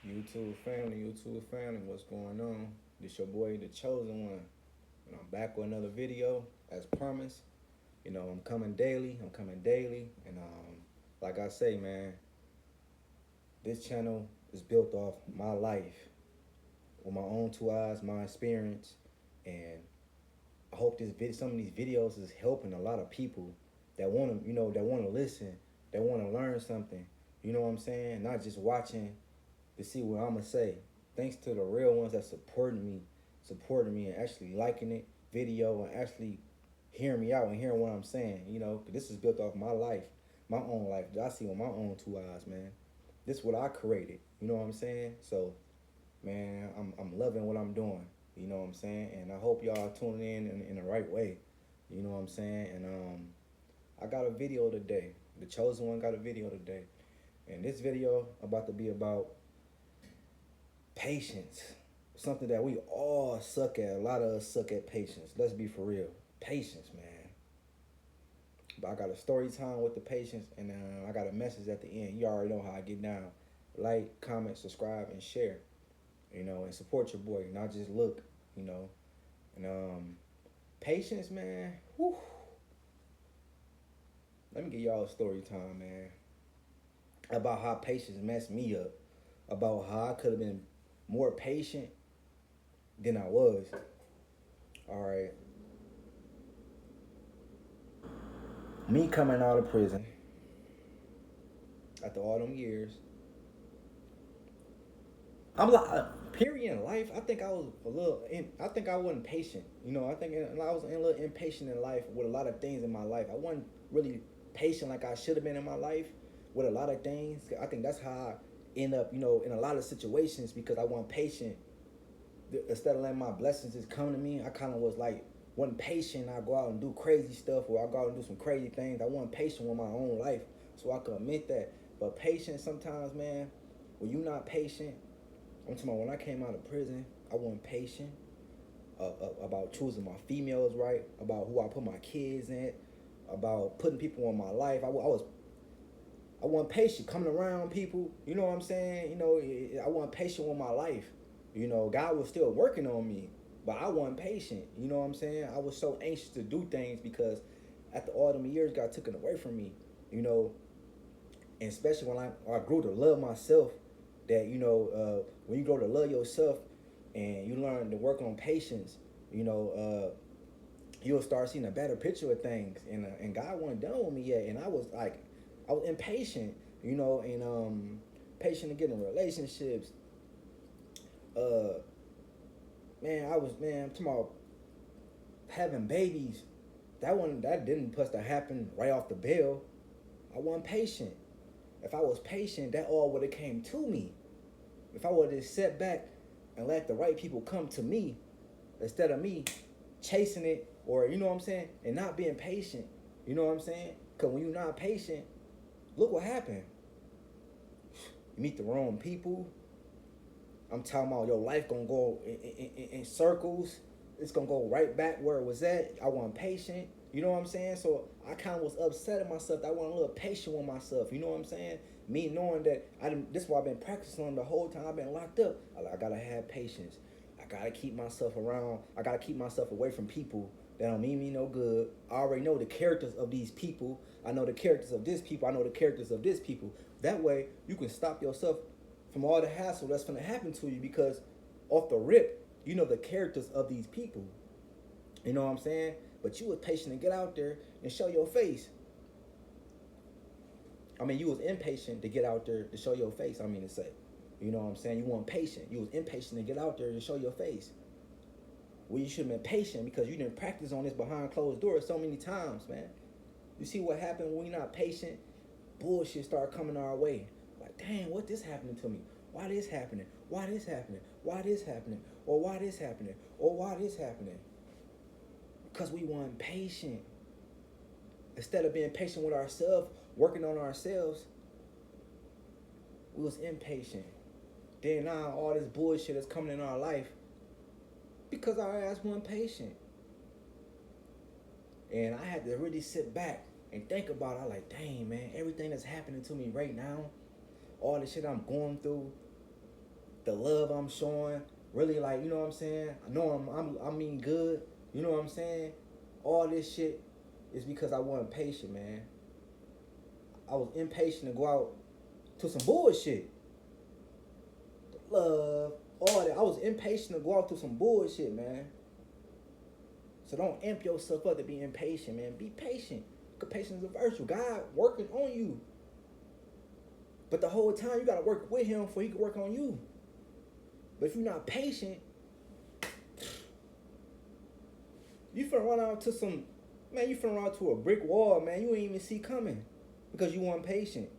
YouTube family, what's going on? This your boy, the chosen one, and I'm back with another video as promised. I'm coming daily. And like I say, man, this channel is built off my life with my own two eyes, my experience, and I hope some of these videos is helping a lot of people that want to, that want to listen, that want to learn something. You know what I'm saying? Not just watching to see what I'm gonna say. Thanks to the real ones that supporting me and actually liking it video and actually hearing me out and hearing what I'm saying. 'Cause this is built off my life, my own life that I see with my own two eyes, man. This is what I created. You know what I'm saying? So, man, I'm loving what I'm doing. You know what I'm saying? And I hope y'all tuning in the right way. You know what I'm saying? And I got a video today. The chosen one got a video today. And this video about to be about patience. Something that we all suck at. A lot of us suck at patience. Let's be for real. Patience, man. But I got a story time with the patience, and I got a message at the end. You already know how I get down. Like, comment, subscribe, and share. And support your boy. Not just look. You know. And patience, man. Whew. Let me give y'all a story time, man. About how patience messed me up. About how I could have been more patient than I was. All right. Me coming out of prison after all them years, I'm like, period in life. I think I was a little. I think I wasn't patient. I think I was a little impatient in life with a lot of things in my life. I wasn't really patient like I should have been in my life with a lot of things. I think that's how I end up, in a lot of situations because I wasn't patient. Instead of letting my blessings just come to me, I kind of was like wasn't patient. I go out and do crazy stuff, or I go out and do some crazy things. I wasn't patient with my own life, so I could admit that. But patience sometimes, man, when you're not patient, I'm talking about when I came out of prison, I wasn't patient about choosing my females right, about who I put my kids in, about putting people in my life. I wasn't patient coming around people. You know what I'm saying? I wasn't patient with my life. God was still working on me, but I wasn't patient. You know what I'm saying? I was so anxious to do things because after all them years got taken away from me. You know, and especially when I grew to love myself. That when you grow to love yourself and you learn to work on patience, you'll start seeing a better picture of things. And God wasn't done with me yet, and I was impatient, and patient to get in relationships. Uh, I'm talking about having babies. That didn't supposed to happen right off the bill. I wasn't patient. If I was patient, that all would have came to me. If I would have sat back and let the right people come to me instead of me chasing it, or you know what I'm saying, and not being patient. You know what I'm saying? Because when you're not patient, look what happened. You meet the wrong people. I'm talking about your life gonna go in circles. It's gonna go right back where it was at. I wasn't patient. You know what I'm saying? So I kind of was upset at myself. I wasn't a little patient with myself. You know what I'm saying? Me knowing that this is what I've been practicing on the whole time I've been locked up. I gotta have patience. I gotta keep myself around. I gotta keep myself away from people that don't mean me no good. I already know the characters of these people. I know the characters of this people. I know the characters of this people. That way you can stop yourself from all the hassle that's gonna happen to you because off the rip, you know the characters of these people. You know what I'm saying? But you was patient to get out there and show your face. I mean, you was impatient to get out there to show your face. I mean to say, you know what I'm saying? You weren't patient. You was impatient to get out there and show your face. Well, you should have been patient because you didn't practice on this behind closed doors so many times, man. You see what happened when you're not patient? Bullshit start coming our way. Like, dang, what this happening to me? Why this happening? Why this happening? Why this happening? Or why this happening? Or why this happening? Because we weren't patient. Instead of being patient with ourselves, working on ourselves, we was impatient. Then now all this bullshit is coming in our life because our ass wasn't patient. And I had to really sit back and think about it. I like, dang, man, everything that's happening to me right now, all the shit I'm going through, the love I'm showing, really like, you know what I'm saying? I know I mean good, you know what I'm saying? All this shit is because I wasn't patient, man. I was impatient to go out to some bullshit. The love, all that. I was impatient to go out to some bullshit, man. So don't amp yourself up to be impatient, man. Be patient. Because patience is a virtue. God working on you. But the whole time you gotta work with him before he can work on you. But if you're not patient, you finna run out to some, man, you finna run out to a brick wall, man, you ain't even see coming. Because you weren't patient.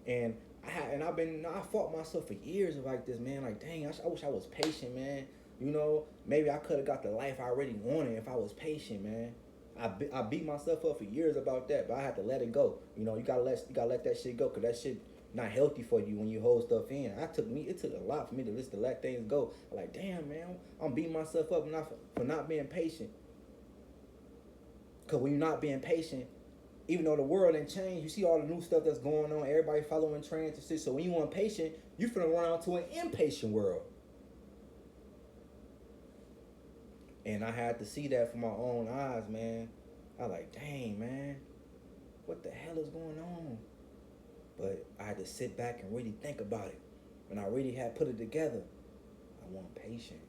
And I fought myself for years like this, man. Like, dang, I wish I was patient, man. You know, maybe I could have got the life I already wanted if I was patient, man. I beat myself up for years about that, but I had to let it go. You know, you gotta let that shit go, cause that shit not healthy for you when you hold stuff in. It took a lot for me to just to let things go. Like, damn, man, I'm beating myself up for not being patient. Cause when you're not being patient, even though the world ain't changed, you see all the new stuff that's going on, everybody following trends and shit. So when you impatient, you finna run out to an impatient world. And I had to see that for my own eyes, man. I was like, dang, man, what the hell is going on? But I had to sit back and really think about it. When I really had put it together, I wasn't patient.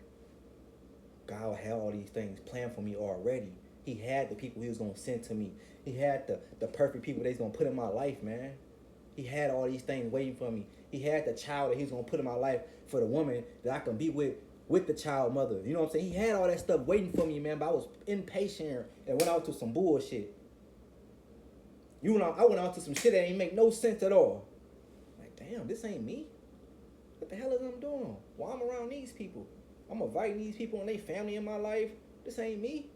God had all these things planned for me already. He had the people he was going to send to me. He had the perfect people that he's going to put in my life, man. He had all these things waiting for me. He had the child that he's going to put in my life for the woman that I can be with the child mother. You know what I'm saying? He had all that stuff waiting for me, man, but I was impatient and went out to some bullshit. I went out to some shit that ain't make no sense at all. Like, damn, this ain't me. What the hell is I'm doing? Why I'm around these people? I'm inviting these people and they family in my life. This ain't me.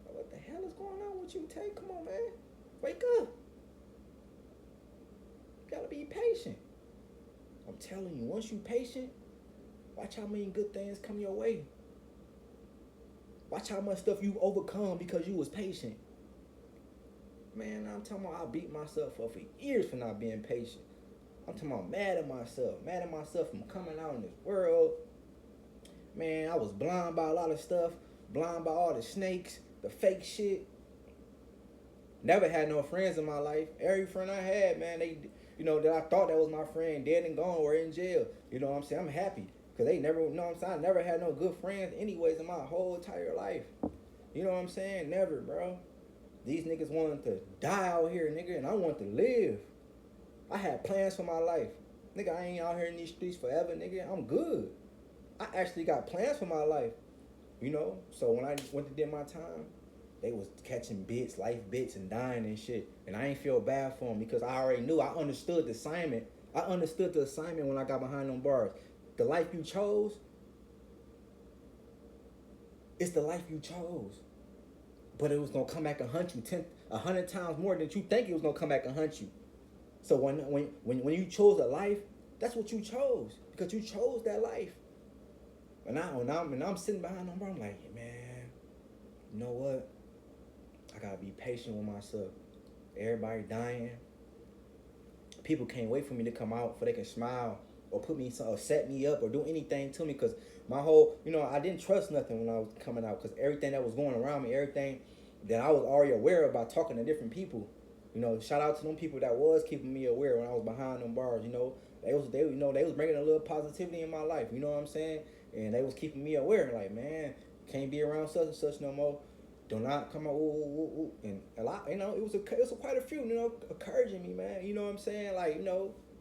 What the hell is going on with you, Tay? Come on, man. Wake up. You gotta be patient. I'm telling you, once you patient, watch how many good things come your way. Watch how much stuff you overcome because you was patient. Man, I'm talking about I beat myself up for years for not being patient. I'm talking about mad at myself from coming out in this world. Man, I was blind by a lot of stuff, blind by all the snakes, the fake shit. Never had no friends in my life. Every friend I had, man, that I thought that was my friend, dead and gone or in jail. You know what I'm saying? I'm happy. Because they never, you know what I'm saying? I never had no good friends anyways in my whole entire life. You know what I'm saying? Never, bro. These niggas wanted to die out here, nigga, and I wanted to live. I had plans for my life. Nigga, I ain't out here in these streets forever, nigga. I'm good. I actually got plans for my life, you know? So when I went to do my time, they was catching life bits, and dying and shit. And I ain't feel bad for them because I already knew. I understood the assignment. When I got behind them bars. The life you chose, it's the life you chose. But it was going to come back and hunt you 100 times more than you think it was going to come back and hunt you. So when you chose a life, that's what you chose. Because you chose that life. And I'm sitting behind them, bro, I'm like, man, you know what? I got to be patient with myself. Everybody dying. People can't wait for me to come out so they can smile or set me up or do anything to me. Because my whole, I didn't trust nothing when I was coming out. Because everything that was going around me, everything that I was already aware of by talking to different people. Shout out to them people that was keeping me aware when I was behind them bars. They was bringing a little positivity in my life. You know what I'm saying? And they was keeping me aware. Like, man, can't be around such and such no more. Do not come out. Ooh. And a lot, it was quite a few, encouraging me, man. You know what I'm saying? Like,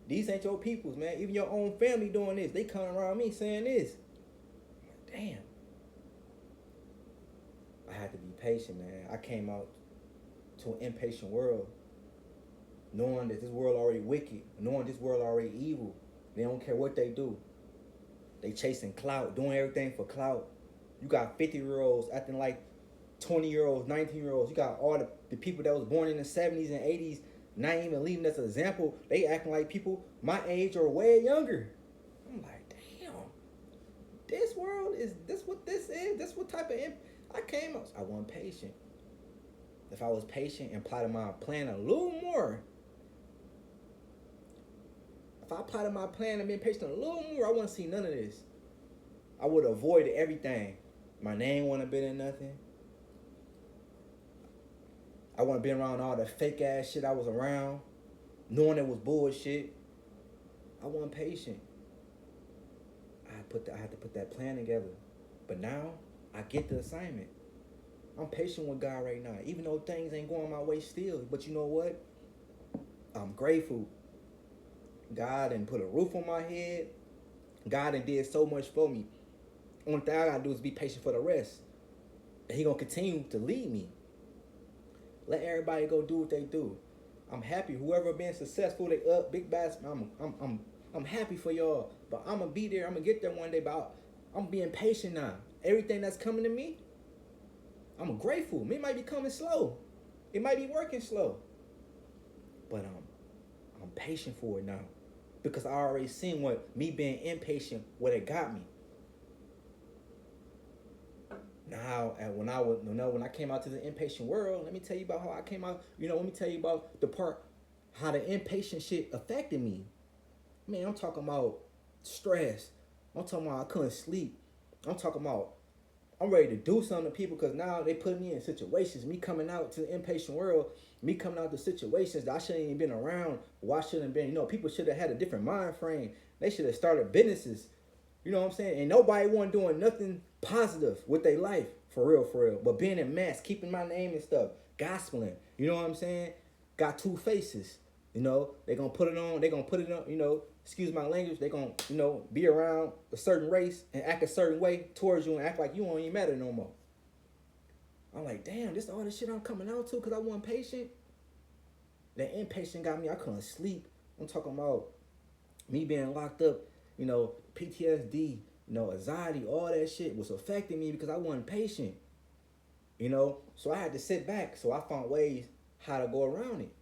these ain't your peoples, man. Even your own family doing this. They coming around me saying this. Like, damn. I had to be patient, man. I came out to an impatient world, knowing that this world already wicked, knowing this world already evil. They don't care what they do. They chasing clout, doing everything for clout. You got 50-year-olds acting like 20-year-olds, 19-year-olds. You got all the people that was born in the 70s and 80s not even leading as an example. They acting like people my age or way younger. I'm like, damn. This world is this what this is? This what type of I came up. I wasn't patient. If I was patient and plotted my plan a little more, If I plotted my plan and been patient a little more, I wouldn't see none of this. I would have avoided everything. My name wouldn't have been in nothing. I wouldn't have been around all the fake ass shit I was around, knowing it was bullshit. I wasn't patient. I had to put that plan together. But now I get the assignment. I'm patient with God right now, even though things ain't going my way still. But you know what? I'm grateful. God done put a roof on my head. God done did so much for me. Only thing I gotta do is be patient for the rest. And He gonna continue to lead me. Let everybody go do what they do. I'm happy. Whoever been successful, they up big bass. I'm happy for y'all. But I'm gonna be there. I'm gonna get there one day. But I'm being patient now. Everything that's coming to me, I'm grateful. It might be coming slow. It might be working slow. But I'm patient for it now. Because I already seen what me being impatient, what it got me. Now, when I came out to the impatient world, let me tell you about how I came out. Let me tell you about the part how the impatient shit affected me. Man, I'm talking about stress. I'm talking about I couldn't sleep. I'm talking about I'm ready to do something to people because now they put me in situations. Me coming out to the impatient world, me coming out to situations that I shouldn't even been around. Or I shouldn't have been. People should have had a different mind frame. They should have started businesses. You know what I'm saying? And nobody wasn't doing nothing positive with their life, for real. But being in mass, keeping my name and stuff, gospeling. You know what I'm saying? Got two faces. They gonna put it on. They gonna put it on. Excuse my language. They gonna be around a certain race and act a certain way towards you and act like you don't even matter no more. I'm like, damn, this all the shit I'm coming out to because I wasn't patient. That impatient got me. I couldn't sleep. I'm talking about me being locked up. PTSD. Anxiety. All that shit was affecting me because I wasn't patient. So I had to sit back. So I found ways how to go around it.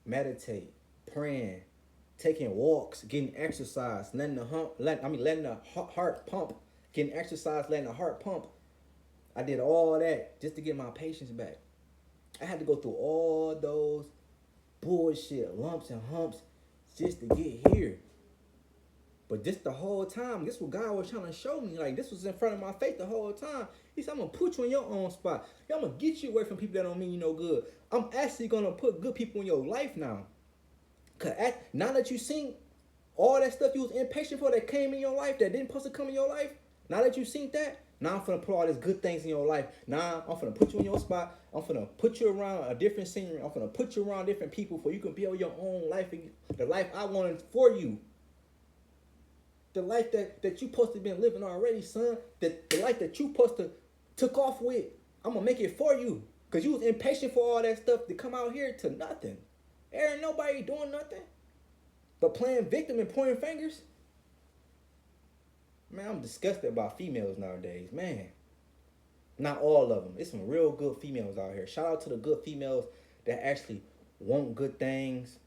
Meditate, praying, taking walks, getting exercise, letting the heart pump, getting exercise, letting the heart pump. I did all that just to get my patience back. I had to go through all those bullshit lumps and humps just to get here. But this the whole time, this what God was trying to show me. Like, this was in front of my face the whole time. He said, I'm going to put you in your own spot. I'm going to get you away from people that don't mean you no good. I'm actually going to put good people in your life now. Because now that you seen all that stuff you was impatient for that came in your life, that didn't supposed to come in your life, now that you seen that, now I'm going to put all these good things in your life. Now I'm going to put you in your spot. I'm going to put you around a different scenery. I'm going to put you around different people so you can build your own life, the life I wanted for you. The life that you supposed to been living already, son. The life that you supposed to took off with. I'm going to make it for you. Because you was impatient for all that stuff to come out here to nothing. There ain't nobody doing nothing but playing victim and pointing fingers. Man, I'm disgusted about females nowadays. Man. Not all of them. It's some real good females out here. Shout out to the good females that actually want good things,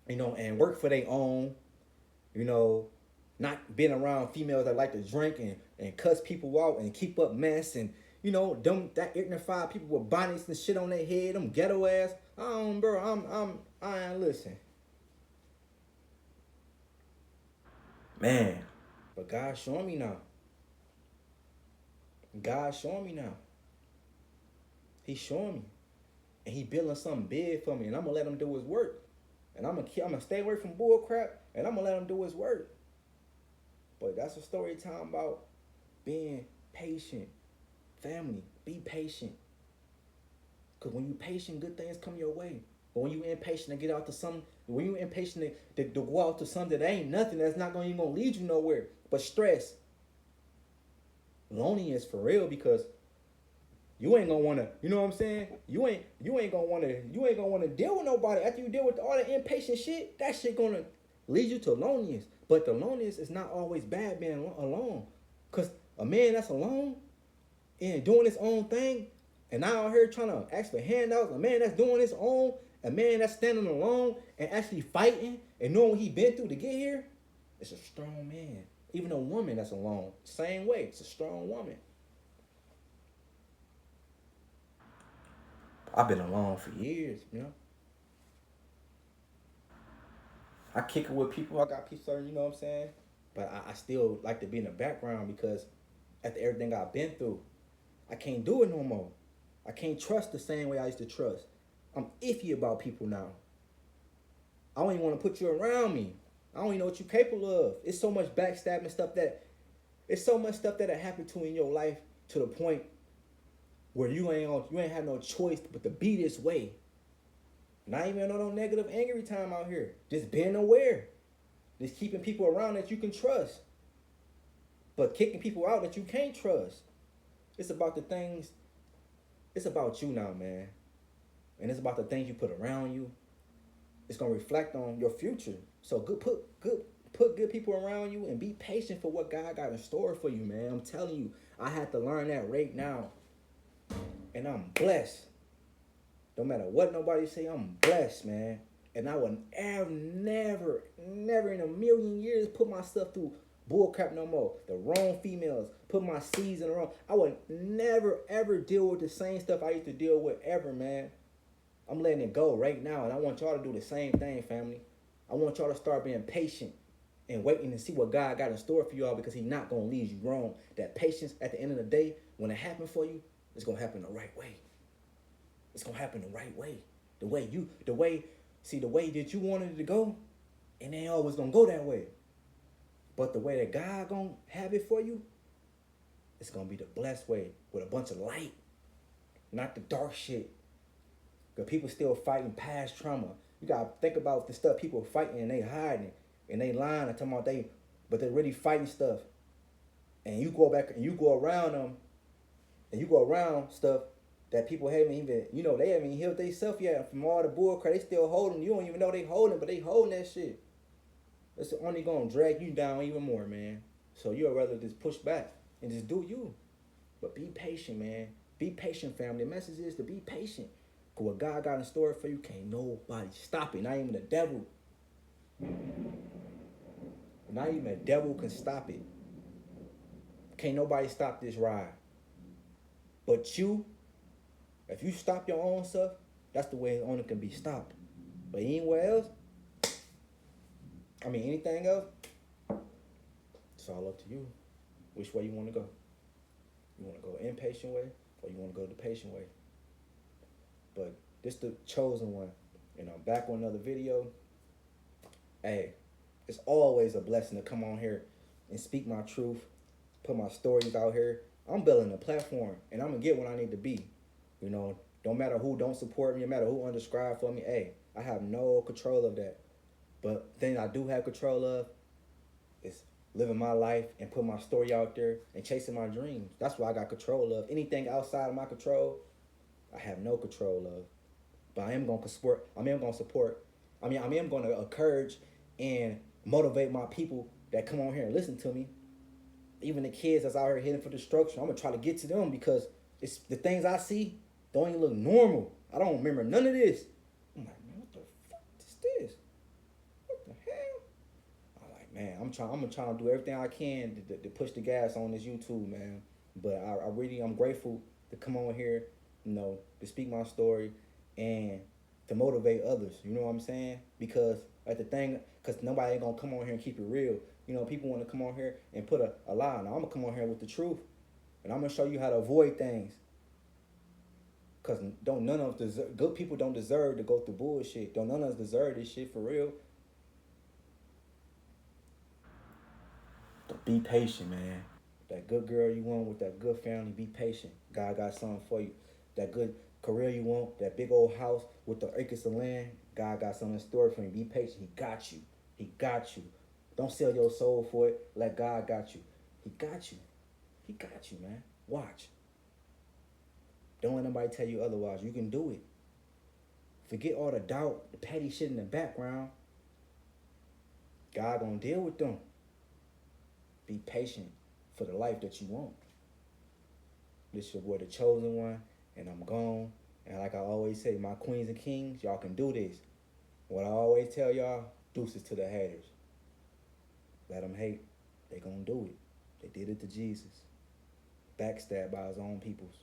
and work for their own, not being around females that like to drink and cuss people out and keep up mess and, them that ignified people with bonnets and shit on their head, them ghetto ass. I ain't listen. Man, but God's showing me now. God's showing me now. He's showing me. And he building something big for me. And I'm going to let him do his work. And I'm gonna stay away from bull crap. And I'm going to let him do his work. But that's a story time about being patient. Family, be patient. Because when you patient, good things come your way. But when you impatient to get out to something, when you impatient to go out to something that ain't nothing, that's not even going to lead you nowhere. But stress. Loneliness for real, because you ain't going to want to, you know what I'm saying? You ain't going to want to deal with nobody. After you deal with all the impatient shit, that shit going to lead you to loneliness. But the loneliness is not always bad being alone. Because a man that's alone and doing his own thing, and now out here trying to ask for handouts, a man that's doing his own, a man that's standing alone and actually fighting and knowing what he been through to get here, it's a strong man. Even a woman that's alone, same way, it's a strong woman. I've been alone for years, I kick it with people. I got people, you know what I'm saying? But I still like to be in the background because after everything I've been through, I can't do it no more. I can't trust the same way I used to trust. I'm iffy about people now. I don't even want to put you around me. I don't even know what you're capable of. It's so much backstabbing stuff that it's so much stuff that happened to you in your life to the point where you ain't have no choice but to be this way. Not even on no negative angry time out here. Just being aware. Just keeping people around that you can trust. But kicking people out that you can't trust. It's about the things, it's about you now, man. And it's about the things you put around you. It's gonna reflect on your future. So put good people around you and be patient for what God got in store for you, man. I'm telling you, I had to learn that right now. And I'm blessed. No matter what nobody say, I'm blessed, man. And I would never in a million years put myself through bullcrap no more. The wrong females, put my seeds in the wrong. I would never ever deal with the same stuff I used to deal with ever, man. I'm letting it go right now, and I want y'all to do the same thing, family. I want y'all to start being patient and waiting to see what God got in store for y'all because He's not gonna leave you wrong. That patience at the end of the day, when it happens for you, it's gonna happen the right way. It's gonna happen the right way. The way that you wanted it to go, and it ain't always gonna go that way. But the way that God gonna have it for you, it's gonna be the blessed way with a bunch of light, not the dark shit. Because people still fighting past trauma. You gotta think about the stuff people fighting and they hiding and they lying and talking about but they're really fighting stuff. And you go back and you go around them and you go around stuff that people haven't even, they haven't even healed themselves yet from all the bullcrap. They still holding. You don't even know they holding, but they holding that shit. It's only gonna drag you down even more, man. So you'd rather just push back and just do you. But be patient, man. Be patient, family. The message is to be patient. Because what God got in store for you, can't nobody stop it. Not even the devil. Not even the devil can stop it. Can't nobody stop this ride. But you, if you stop your own stuff, that's the way it only can be stopped. But anywhere else, anything else, it's all up to you. Which way you want to go. You want to go impatient way or you want to go the patient way. But this the chosen one. And I'm back on another video. Hey, it's always a blessing to come on here and speak my truth, put my stories out here. I'm building a platform and I'm going to get what I need to be. Don't matter who don't support me, no matter who unsubscribe for me. Hey, I have no control of that. But the thing I do have control of is living my life and putting my story out there and chasing my dreams. That's what I got control of. Anything outside of my control, I have no control of. But I am going to support. I am going to encourage and motivate my people that come on here and listen to me. Even the kids that's out here heading for destruction, I'm going to try to get to them because it's the things I see don't even look normal. I don't remember none of this. I'm like, man, what the fuck is this? What the hell? I'm like, man, I'm trying to do everything I can to push the gas on this YouTube, man. But I'm grateful to come on here, to speak my story and to motivate others. You know what I'm saying? Because nobody ain't gonna come on here and keep it real. People want to come on here and put a lie. Now I'm gonna come on here with the truth, and I'm gonna show you how to avoid things. Cause good people don't deserve to go through bullshit. Don't none of us deserve this shit for real. Be patient, man. That good girl you want with that good family, be patient. God got something for you. That good career you want, that big old house with the acres of land, God got something in store for you. Be patient. He got you. He got you. Don't sell your soul for it. Let God got you. He got you. He got you, man. Watch. Don't let nobody tell you otherwise. You can do it. Forget all the doubt, the petty shit in the background. God gonna deal with them. Be patient for the life that you want. This is your boy, the chosen one, and I'm gone. And like I always say, my queens and kings, y'all can do this. What I always tell y'all, deuces to the haters. Let them hate. They gonna do it. They did it to Jesus. Backstabbed by his own peoples.